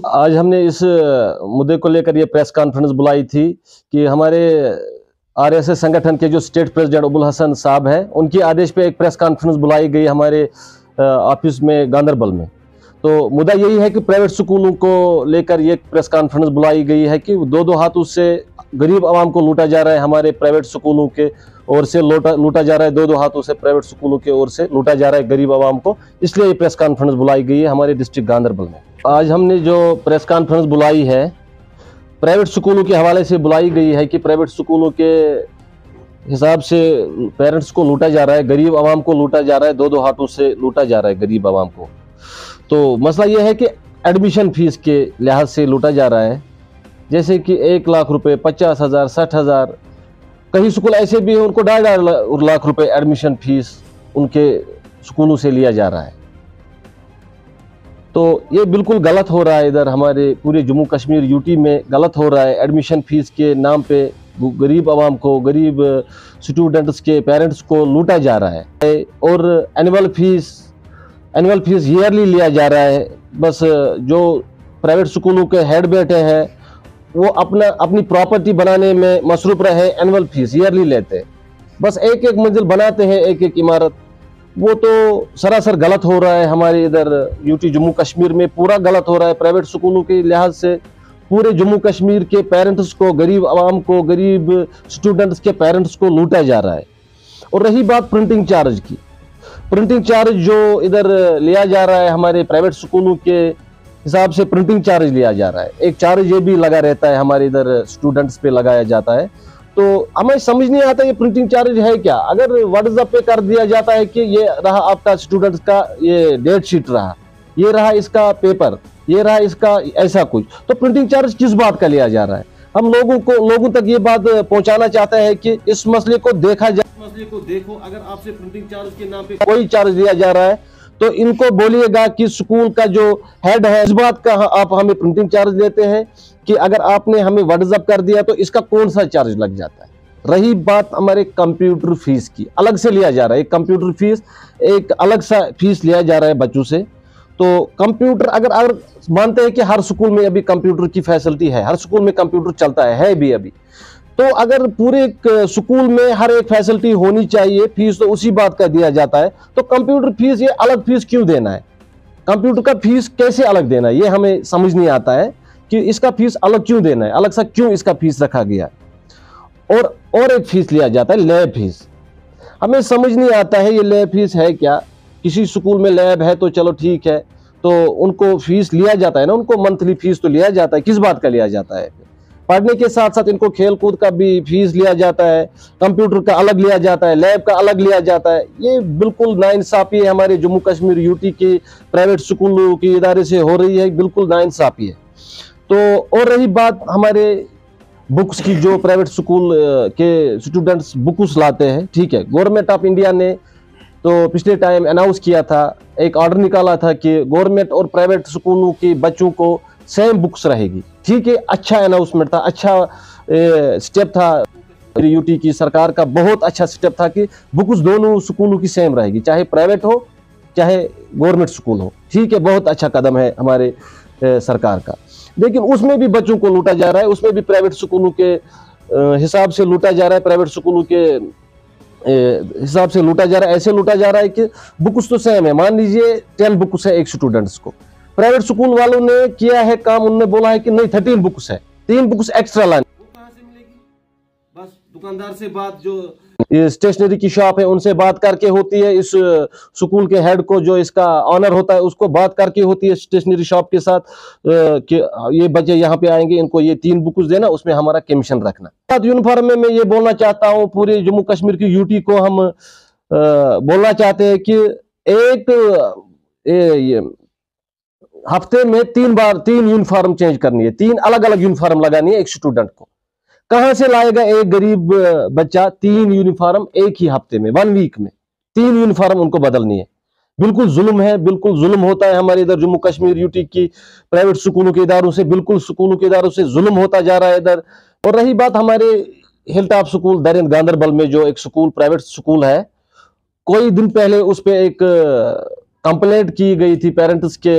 آج ہم نے اس مدعے کو لے کر یہ پریس کانفرنس بلائی تھی کہ ہمارے RSS سنگٹھن کے جو اسٹیٹ پریزیڈنٹ ابوالحسن صاحب ہیں ان کی آدیش پہ ایک پریس کانفرنس بلائی گئی ہمارے آفس میں گاندربل میں. تو مدعا یہی ہے کہ پرائیویٹ سکولوں کو لے کر یہ پریس کانفرنس بلائی گئی ہے کہ دو ہاتھوں سے غریب عوام کو لوٹا جا رہا ہے. ہمارے پرائیویٹ سکولوں کے اور سے لوٹا جا رہا ہے, دو ہاتھوں سے پرائیویٹ سکولوں کے اور سے لوٹا جا رہا ہے غریب عوام کو. اس لیے یہ پریس کانفرنس بلائی گئی ہے ہمارے ڈسٹرکٹ گاندربل میں. آج ہم نے جو پریس کانفرنس بلائی ہے پرائیویٹ سکولوں کے حوالے سے بلائی گئی ہے کہ پرائیویٹ سکولوں کے حساب سے پیرنٹس کو لوٹا جا رہا ہے, غریب عوام کو لوٹا جا رہا ہے, دو ہاتھوں سے لوٹا جا رہا ہے غریب عوام کو. تو مسئلہ یہ ہے کہ ایڈمیشن فیس کے لحاظ سے لوٹا جا رہا ہے, جیسے کہ 1 لاکھ روپے, 50,000, 60,000. کئی سکول ایسے بھی ہیں ان کو 2.5 لاکھ روپے ایڈمیشن فیس ان کے سکولوں سے لیا جا رہا ہے. تو یہ بالکل غلط ہو رہا ہے, ادھر ہمارے پورے جموں کشمیر UT میں غلط ہو رہا ہے. ایڈمیشن فیس کے نام پہ غریب عوام کو, غریب اسٹوڈنٹس کے پیرنٹس کو لوٹا جا رہا ہے. اور اینول فیس ایئرلی لیا جا رہا ہے. بس جو پرائیویٹ سکولوں کے ہیڈ بیٹھے ہیں وہ اپنی پراپرٹی بنانے میں مصروف رہے, اینول فیس ایئرلی لیتے, بس ایک منزل بناتے ہیں, ایک عمارت. وہ تو سراسر غلط ہو رہا ہے ہمارے ادھر UT جموں کشمیر میں, پورا غلط ہو رہا ہے. پرائیویٹ سکولوں کے لحاظ سے پورے جموں کشمیر کے پیرنٹس کو, غریب عوام کو, غریب اسٹوڈنٹس کے پیرنٹس کو لوٹا جا رہا ہے. اور رہی بات پرنٹنگ چارج کی, پرنٹنگ چارج جو ادھر لیا جا رہا ہے ہمارے پرائیویٹ سکولوں کے حساب سے پرنٹنگ چارج لیا جا رہا ہے. ایک چارج یہ بھی لگا رہتا ہے ہمارے ادھر اسٹوڈنٹس پہ لگایا جاتا ہے. تو ہمیں سمجھ نہیں آتا یہ پرنٹنگ چارج ہے کیا. اگر واٹس ایپ پہ کر دیا جاتا ہے کہ یہ رہا آپ کا اسٹوڈنٹس کا یہ ڈیٹ شیٹ رہا, یہ رہا اس کا پیپر, یہ رہا اس کا ایسا کچھ, تو پرنٹنگ چارج کس بات کا لیا جا رہا ہے؟ ہم لوگوں تک یہ بات پہنچانا چاہتا ہے کہ اس مسئلے کو دیکھا جائے. مسئلے کو دیکھو, اگر آپ سے پرنٹنگ چارج کے نام پہ کوئی چارج لیا جا رہا ہے تو ان کو بولیے گا کہ اسکول کا جو ہیڈ ہے اس بات کا آپ ہمیں پرنٹنگ چارج لیتے ہیں کہ اگر آپ نے ہمیں واٹس ایپ کر دیا تو اس کا کون سا چارج لگ جاتا ہے. رہی بات ہمارے کمپیوٹر فیس کی, الگ سے لیا جا رہا ہے ایک کمپیوٹر فیس, ایک الگ سا فیس لیا جا رہا ہے بچوں سے. تو کمپیوٹر اگر مانتے ہیں کہ ہر سکول میں ابھی کمپیوٹر کی فیسلٹی ہے, ہر سکول میں کمپیوٹر چلتا ہے بھی ابھی, تو اگر پورے سکول میں ہر ایک فیسلٹی ہونی چاہیے, فیس تو اسی بات کا دیا جاتا ہے, تو کمپیوٹر فیس یہ الگ فیس کیوں دینا ہے؟ کمپیوٹر کا فیس کیسے الگ دینا ہے یہ ہمیں سمجھ نہیں آتا ہے کہ اس کا فیس الگ کیوں دینا ہے, الگ سا کیوں اس کا فیس رکھا گیا ہے. اور ایک فیس لیا جاتا ہے لیب فیس. ہمیں سمجھ نہیں آتا ہے یہ لیب فیس ہے کیا. کسی سکول میں لیب ہے تو چلو ٹھیک ہے, تو ان کو فیس لیا جاتا ہے نا, ان کو منتھلی فیس تو لیا جاتا ہے. کس بات کا لیا جاتا ہے؟ پڑھنے کے ساتھ ساتھ ان کو کھیل کود کا بھی فیس لیا جاتا ہے, کمپیوٹر کا الگ لیا جاتا ہے, لیب کا الگ لیا جاتا ہے. یہ بالکل ناانصافی ہے ہمارے جموں کشمیر UT کے پرائیویٹ سکولوں کے ادارے سے ہو رہی ہے, بالکل ناانصافی ہے. تو اور رہی بات ہمارے بکس کی, جو پرائیویٹ سکول کے اسٹوڈنٹس بکس لاتے ہیں, ٹھیک ہے, گورنمنٹ آف انڈیا نے تو پچھلے ٹائم اناؤنس کیا تھا, ایک آرڈر نکالا تھا کہ گورنمنٹ اور پرائیویٹ سکولوں کے بچوں کو سیم بکس رہے گی. ٹھیک ہے, اچھا اناؤنسمنٹ تھا, اچھا سٹیپ تھا UT کی سرکار کا, بہت اچھا سٹیپ تھا کہ بکس دونوں سکولوں کی سیم رہے گی, چاہے پرائیویٹ ہو چاہے گورنمنٹ سکول ہو. ٹھیک ہے, بہت اچھا قدم ہے ہمارے سرکار کا. لیکن اس میں بھی بچوں کو لوٹا جا رہا ہے, اس میں بھی پرائیویٹ سکولوں کے حساب سے لوٹا جا رہا ہے, پرائیویٹ سکولوں کے حساب سے لوٹا جا رہا ہے. ایسے لوٹا جا رہا ہے کہ بکس تو سیم ہے, مان لیجئے 10 بکس ہے ایک اسٹوڈنٹس کو. پرائیویٹ سکول والوں نے کیا ہے کام, انہوں نے بولا ہے کہ نہیں 13 بکس ہے, 3 بکس ایکسٹرا لانی. وہ کہاں سے ملے گی؟ بس دکاندار سے بات, جو اسٹیشنری کی شاپ ہے ان سے بات کر کے ہوتی ہے, اس سکول کے ہیڈ کو جو اس کا آنر ہوتا ہے اس کو بات کر کے ہوتی ہے اسٹیشنری شاپ کے ساتھ کہ یہ بچے یہاں پہ آئیں گے, ان کو یہ 3 بکس دینا, اس میں ہمارا کمیشن رکھنا. یونیفارم میں یہ بولنا چاہتا ہوں پورے جموں کشمیر کی UT کو, ہم بولنا چاہتے ہیں کہ ایک ہفتے میں 3 یونیفارم چینج کرنی ہے, 3 الگ الگ یونیفارم لگانی ہے ایک اسٹوڈنٹ کو. کہاں سے لائے گا ایک غریب بچہ 3 یونیفارم ایک ہی ہفتے میں, 1 ویک میں 3 یونیفارم ان کو بدلنی ہے؟ بالکل ظلم ہے, بالکل ظلم ہوتا ہے ہمارے ادھر جموں کشمیر UT کی پرائیویٹ سکولوں کے اداروں سے, بالکل سکولوں کے اداروں سے ظلم ہوتا جا رہا ہے ادھر. اور رہی بات ہمارے ہل ٹاپ سکول درند گاندربل میں, جو ایک سکول پرائیویٹ سکول ہے, کوئی دن پہلے اس پہ ایک کمپلینٹ کی گئی تھی پیرنٹس کے